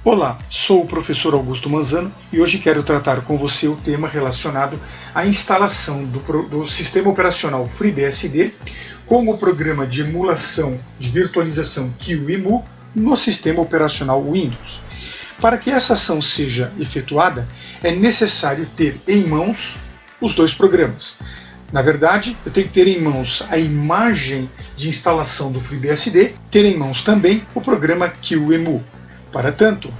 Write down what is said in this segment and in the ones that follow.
Olá, sou o professor Augusto Manzano e hoje quero tratar com você o tema relacionado à instalação do sistema operacional FreeBSD com o programa de emulação de virtualização QEMU no sistema operacional Windows. Para que essa ação seja efetuada, é necessário ter em mãos os dois programas. Na verdade, eu tenho que ter em mãos a imagem de instalação do FreeBSD, ter em mãos também o programa QEMU. Para tanto,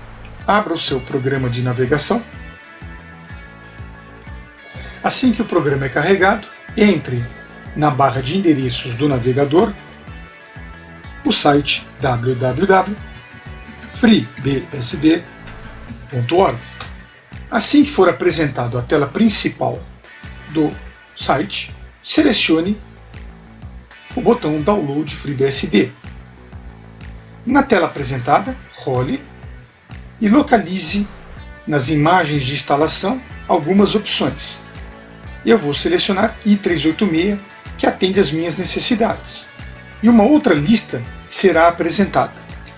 abra o seu programa de navegação. Assim que o programa é carregado, entre na barra de endereços do navegador o site www.freebsd.org. Assim que for apresentado a tela principal do site, selecione o botão Download FreeBSD. Na tela apresentada, role e localize nas imagens de instalação algumas opções. Eu vou selecionar i386, que atende às minhas necessidades. E uma outra lista será apresentada,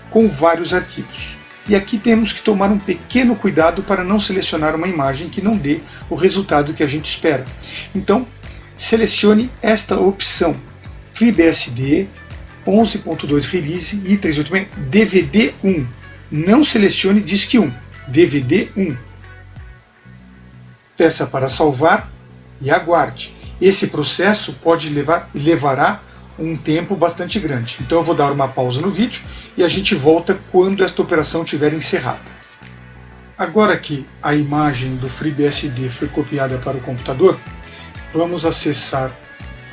com vários arquivos. E aqui temos que tomar um pequeno cuidado para não selecionar uma imagem que não dê o resultado que a gente espera. Então, selecione esta opção, FreeBSD 11.2 Release i386 DVD1. Não selecione Disk 1, DVD1. Peça para salvar e aguarde. Esse processo levará um tempo bastante grande. Então eu vou dar uma pausa no vídeo e a gente volta quando esta operação estiver encerrada. Agora que a imagem do FreeBSD foi copiada para o computador, vamos acessar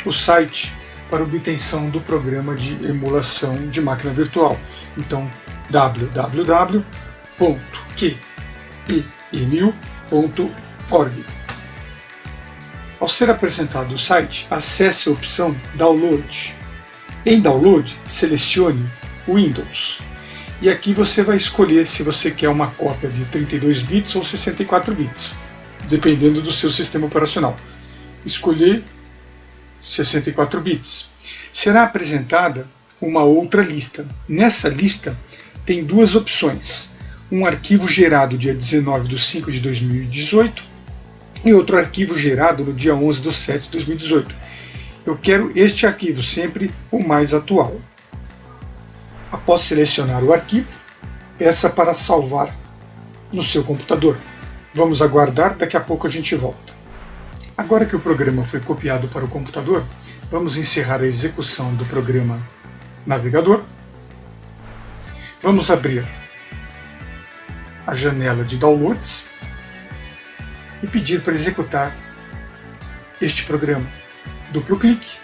o site para obtenção do programa de emulação de máquina virtual. Então, www.qemu.org. Ao ser apresentado o site, acesse a opção Download. Em Download, selecione Windows. E aqui você vai escolher se você quer uma cópia de 32 bits ou 64 bits, dependendo do seu sistema operacional. Escolher 64 bits. Será apresentada uma outra lista. Nessa lista tem duas opções. Um arquivo gerado dia 19/5/2018 e outro arquivo gerado no dia 11/7/2018. Eu quero este arquivo sempre o mais atual. Após selecionar o arquivo, peça para salvar no seu computador. Vamos aguardar, daqui a pouco a gente volta. Agora que o programa foi copiado para o computador, vamos encerrar a execução do programa navegador. Vamos abrir a janela de downloads e pedir para executar este programa. Duplo clique.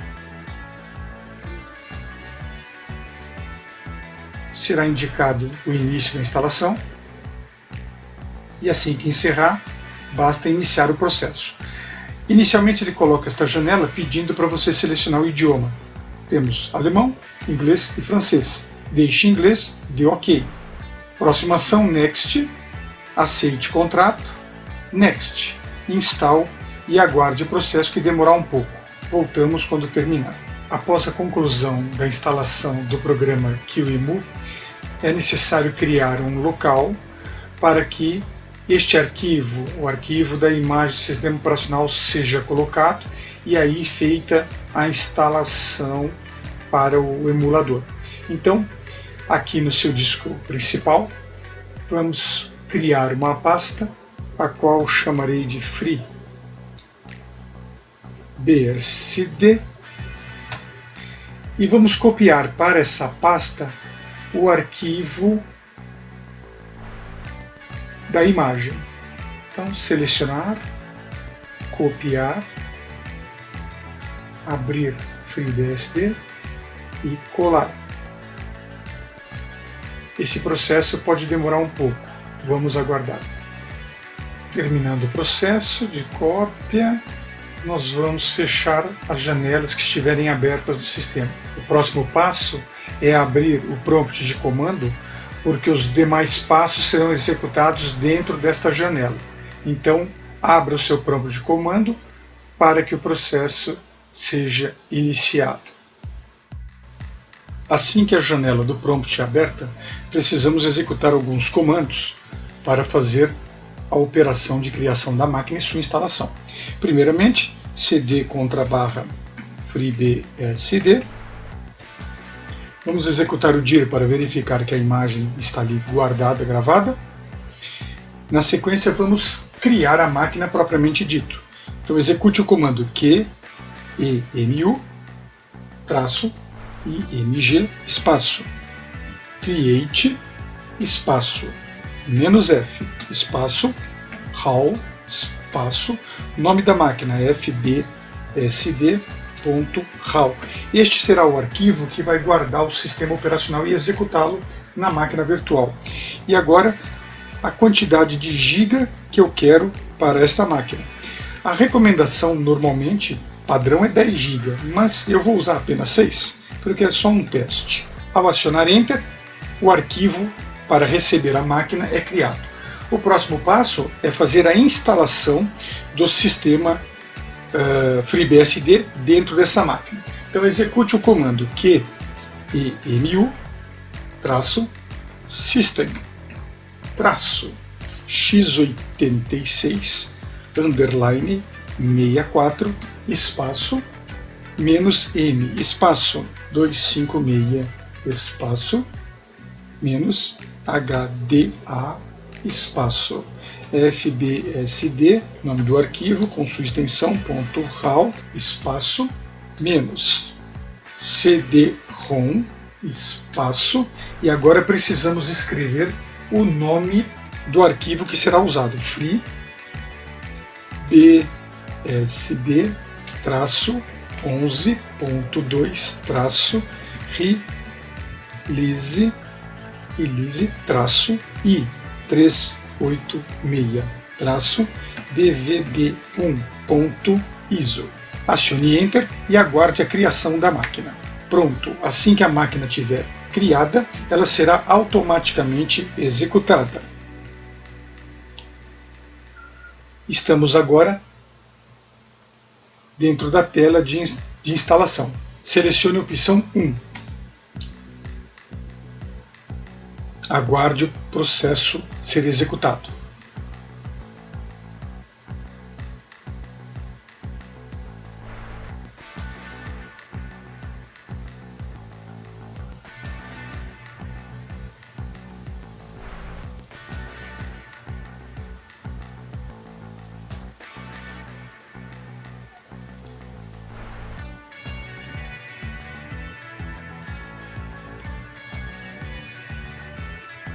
Será indicado o início da instalação e assim que encerrar, basta iniciar o processo. Inicialmente ele coloca esta janela pedindo para você selecionar o idioma. Temos alemão, inglês e francês. Deixe inglês, dê OK. Próxima ação, Next. Aceite contrato, Next. Install e aguarde o processo que demorar um pouco. Voltamos quando terminar. Após a conclusão da instalação do programa QEMU, é necessário criar um local para que este arquivo, o arquivo da imagem do sistema operacional, seja colocado e aí feita a instalação para o emulador. Então, aqui no seu disco principal, vamos criar uma pasta, a qual chamarei de FreeBSD, e vamos copiar para essa pasta o arquivo da imagem. Então, selecionar, copiar, abrir FreeBSD e colar. Esse processo pode demorar um pouco, vamos aguardar. Terminando o processo de cópia, nós vamos fechar as janelas que estiverem abertas do sistema. O próximo passo é abrir o prompt de comando, porque os demais passos serão executados dentro desta janela. Então, abra o seu prompt de comando para que o processo seja iniciado. Assim que a janela do prompt é aberta, precisamos executar alguns comandos para fazer a operação de criação da máquina e sua instalação. Primeiramente, cd/barra FreeBSD. Vamos executar o dir para verificar que a imagem está ali guardada, gravada. Na sequência, vamos criar a máquina propriamente dito. Então, execute o comando QEMU -img espaço create espaço -f espaço HAL espaço nome da máquina fbsd.hal. Este será o arquivo que vai guardar o sistema operacional e executá-lo na máquina virtual. E agora a quantidade de giga que eu quero para esta máquina. A recomendação normalmente padrão é 10 GB, mas eu vou usar apenas 6, porque é só um teste. Ao acionar Enter, o arquivo para receber a máquina é criado. O próximo passo é fazer a instalação do sistema FreeBSD dentro dessa máquina. Então execute o comando QEMU -system -x86 _64 espaço -m espaço 256 espaço -hda espaço fbsd, nome do arquivo com sua extensão .ral espaço -cd-rom espaço, e agora precisamos escrever o nome do arquivo que será usado, release-386-dvd1.iso. Acione Enter e aguarde a criação da máquina. Pronto, assim que a máquina estiver criada, ela será automaticamente executada. Estamos agora dentro da tela de instalação. Selecione a opção 1. Aguarde o processo ser executado.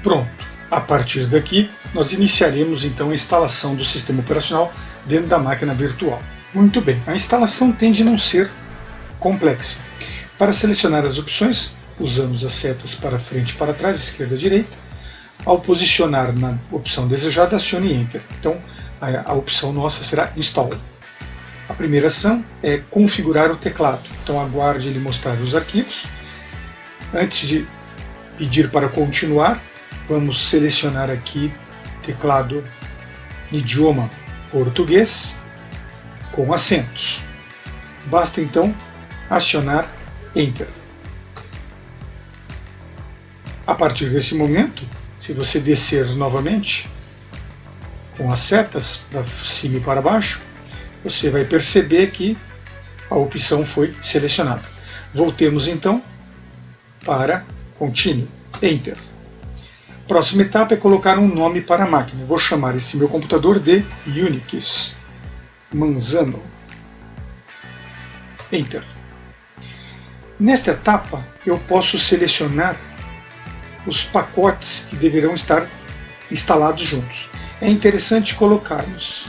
Pronto. A partir daqui, nós iniciaremos então a instalação do sistema operacional dentro da máquina virtual. Muito bem, a instalação tende a não ser complexa. Para selecionar as opções, usamos as setas para frente e para trás, esquerda e direita. Ao posicionar na opção desejada, acione Enter. Então, a opção nossa será Install. A primeira ação é configurar o teclado. Então, aguarde ele mostrar os arquivos. Antes de pedir para continuar, vamos selecionar aqui teclado idioma português com acentos. Basta então acionar Enter. A partir desse momento, se você descer novamente com as setas para cima e para baixo, você vai perceber que a opção foi selecionada. Voltemos então para Continue, Enter. Próxima etapa é colocar um nome para a máquina. Eu vou chamar esse meu computador de Unix Manzano. Enter. Nesta etapa, eu posso selecionar os pacotes que deverão estar instalados juntos. É interessante colocarmos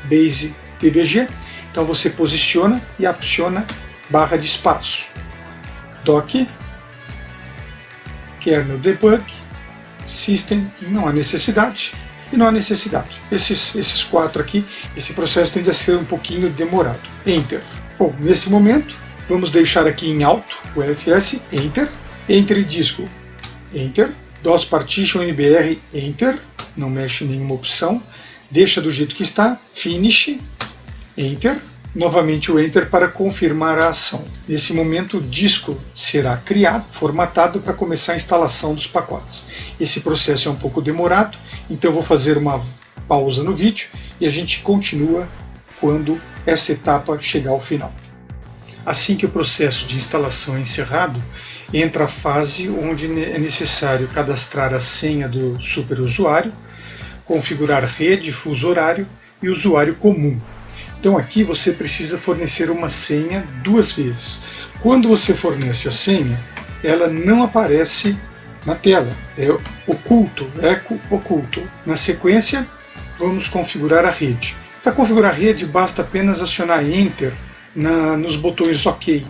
Base DBG, então você posiciona e aciona barra de espaço. Doc, Kernel Debug, System, não há necessidade, e não há necessidade. Esses quatro aqui, esse processo tende a ser um pouquinho demorado. Enter. Bom, nesse momento, vamos deixar aqui em alto o LFS, Enter. Entre disco, Enter. DOS Partition MBR, Enter. Não mexe em nenhuma opção. Deixa do jeito que está, Finish, Enter. novamente o Enter para confirmar a ação. Nesse momento o disco será criado, formatado para começar a instalação dos pacotes. Esse processo é um pouco demorado, então eu vou fazer uma pausa no vídeo e a gente continua quando essa etapa chegar ao final. Assim que o processo de instalação é encerrado, entra a fase onde é necessário cadastrar a senha do superusuário, configurar rede, fuso horário e usuário comum. Então aqui você precisa fornecer uma senha 2 vezes. Quando você fornece a senha, ela não aparece na tela, é oculto, oculto. Na sequência, vamos configurar a rede. Para configurar a rede, basta apenas acionar Enter nos botões OK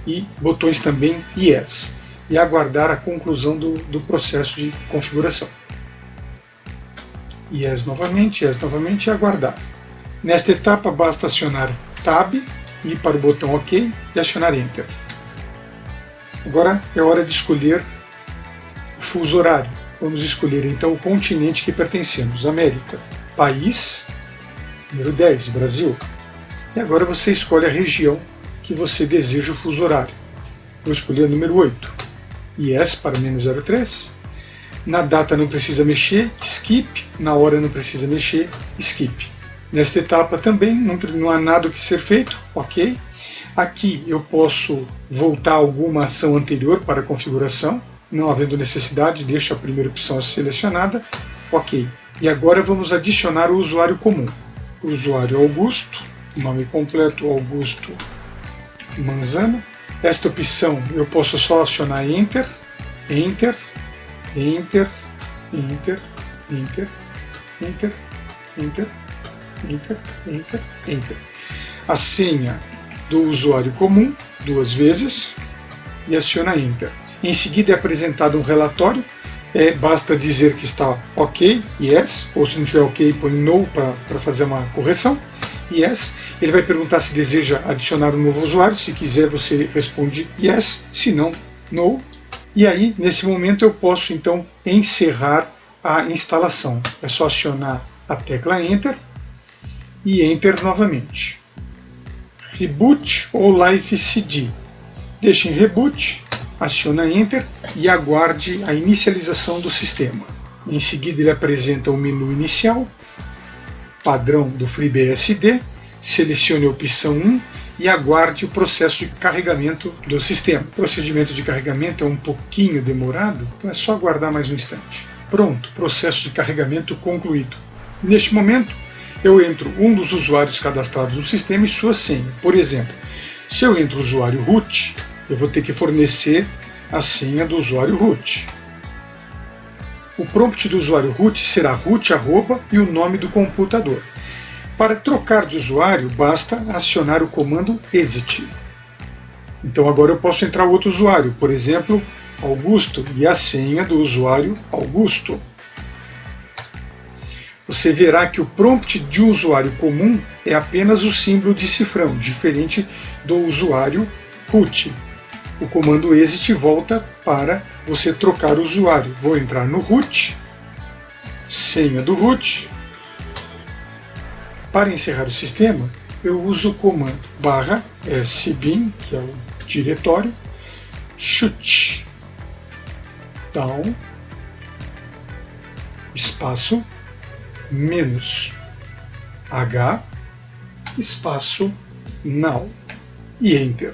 e botões também Yes e aguardar a conclusão do processo de configuração. Yes novamente e aguardar. Nesta etapa basta acionar Tab, ir para o botão OK e acionar Enter. Agora é hora de escolher o fuso horário. Vamos escolher então o continente que pertencemos, América. País, número 10, Brasil. E agora você escolhe a região que você deseja o fuso horário. Vou escolher o número 8. Yes para -03. Na data não precisa mexer, Skip. Na hora não precisa mexer, Skip. Nesta etapa também não há nada que ser feito, OK. Aqui eu posso voltar a alguma ação anterior para a configuração. Não havendo necessidade, deixo a primeira opção selecionada, OK. E agora vamos adicionar o usuário comum. O usuário Augusto, nome completo Augusto Manzano. Esta opção eu posso só acionar Enter, Enter, Enter, Enter, Enter, Enter, Enter, Enter, Enter, Enter. A senha do usuário comum 2 vezes e aciona Enter. Em seguida é apresentado um relatório. Basta dizer que está OK, Yes, ou se não estiver OK, põe No para fazer uma correção. Yes. Ele vai perguntar se deseja adicionar um novo usuário. Se quiser, você responde Yes, se não, No. E aí, nesse momento, eu posso então encerrar a instalação. É só acionar a tecla Enter e Enter novamente. Reboot ou Live CD. Deixe em Reboot, aciona Enter e aguarde a inicialização do sistema. Em seguida ele apresenta o menu inicial, padrão do FreeBSD, selecione a opção 1 e aguarde o processo de carregamento do sistema. O procedimento de carregamento é um pouquinho demorado, então é só aguardar mais um instante. Pronto, processo de carregamento concluído. Neste momento, eu entro um dos usuários cadastrados no sistema e sua senha. Por exemplo, se eu entro o usuário root, eu vou ter que fornecer a senha do usuário root. O prompt do usuário root será root arroba e o nome do computador. Para trocar de usuário, basta acionar o comando exit. Então agora eu posso entrar outro usuário, por exemplo, Augusto, e a senha do usuário Augusto. Você verá que o prompt de um usuário comum é apenas o símbolo de cifrão, diferente do usuário root. O comando exit volta para você trocar o usuário. Vou entrar no root, senha do root. Para encerrar o sistema, eu uso o comando /sbin, que é o diretório, shut down, espaço, -h, espaço, now e Enter.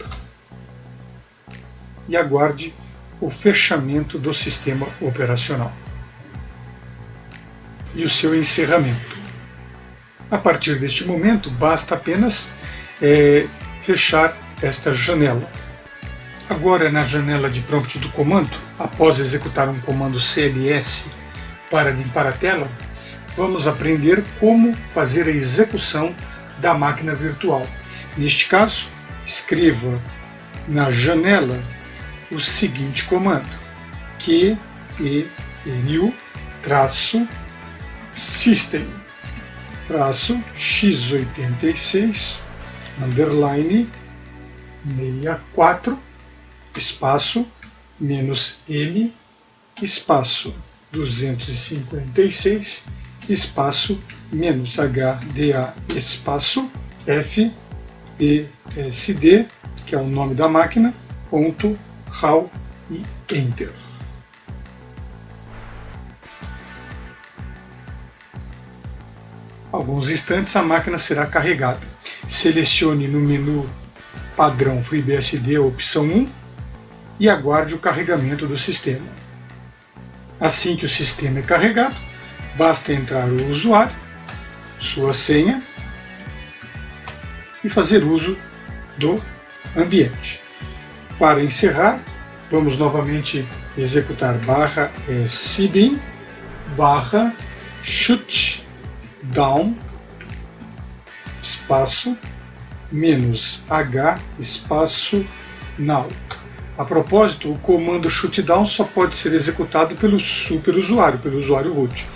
E aguarde o fechamento do sistema operacional e o seu encerramento. A partir deste momento, basta apenas fechar esta janela. Agora, na janela de prompt do comando, após executar um comando cls para limpar a tela, vamos aprender como fazer a execução da máquina virtual. Neste caso, escreva na janela o seguinte comando: qenu-system -x86 _64 espaço -m espaço 256 espaço -hda espaço f FreeBSD, que é o nome da máquina, .RAW e Enter. Alguns instantes a máquina será carregada. Selecione no menu padrão FreeBSD a opção 1 e aguarde o carregamento do sistema. Assim que o sistema é carregado, basta entrar o usuário, sua senha e fazer uso do ambiente. Para encerrar, vamos novamente executar /sbin /shutdown espaço -h espaço now. A propósito, o comando shutdown só pode ser executado pelo superusuário, pelo usuário root.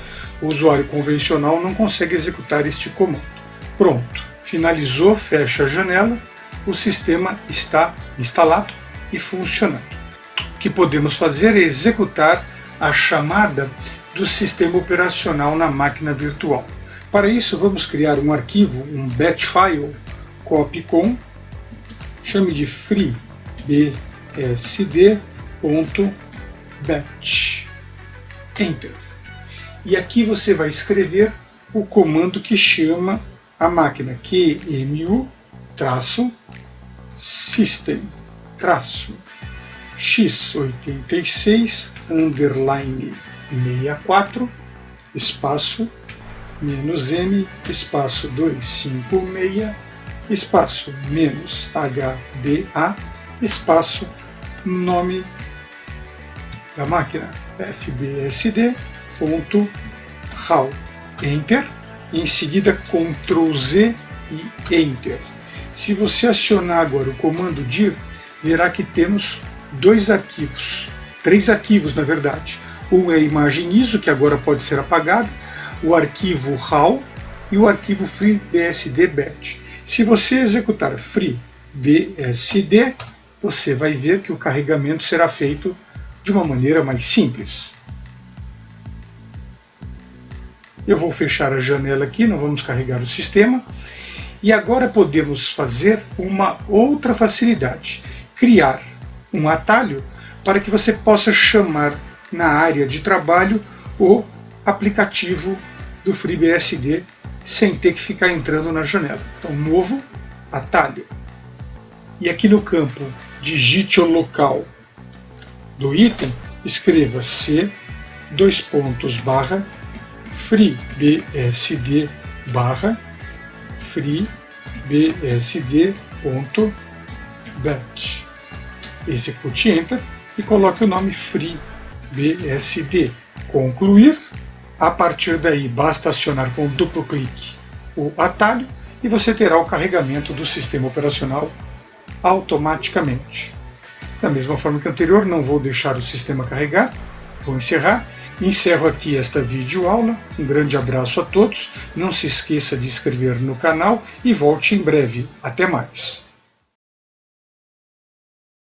O usuário convencional não consegue executar este comando. Pronto, finalizou, fecha a janela, o sistema está instalado e funcionando. O que podemos fazer é executar a chamada do sistema operacional na máquina virtual. Para isso, vamos criar um arquivo, um batch file, copy-com, chame de freebsd.batch. Enter. E aqui você vai escrever o comando que chama a máquina, qemu-system-x86_64 espaço -m espaço 256 espaço -hda espaço nome da máquina fbsd.raw. Enter. Em seguida, Ctrl Z e Enter. Se você acionar agora o comando dir, verá que temos três arquivos na verdade. Um é a imagem ISO, que agora pode ser apagada, o arquivo RAW e o arquivo FreeBSD-Batch. Se você executar FreeBSD, você vai ver que o carregamento será feito de uma maneira mais simples. Eu vou fechar a janela aqui, não vamos carregar o sistema. E agora podemos fazer uma outra facilidade, criar um atalho para que você possa chamar na área de trabalho o aplicativo do FreeBSD sem ter que ficar entrando na janela. Então, novo atalho. E aqui no campo, digite o local do item, escreva c:/freebsd/freebsd.batch. Execute Enter e coloque o nome FreeBSD. Concluir. A partir daí, basta acionar com duplo clique o atalho e você terá o carregamento do sistema operacional automaticamente. Da mesma forma que anterior, não vou deixar o sistema carregar, vou encerrar. Encerro aqui esta videoaula. Um grande abraço a todos, não se esqueça de se inscrever no canal e volte em breve. Até mais!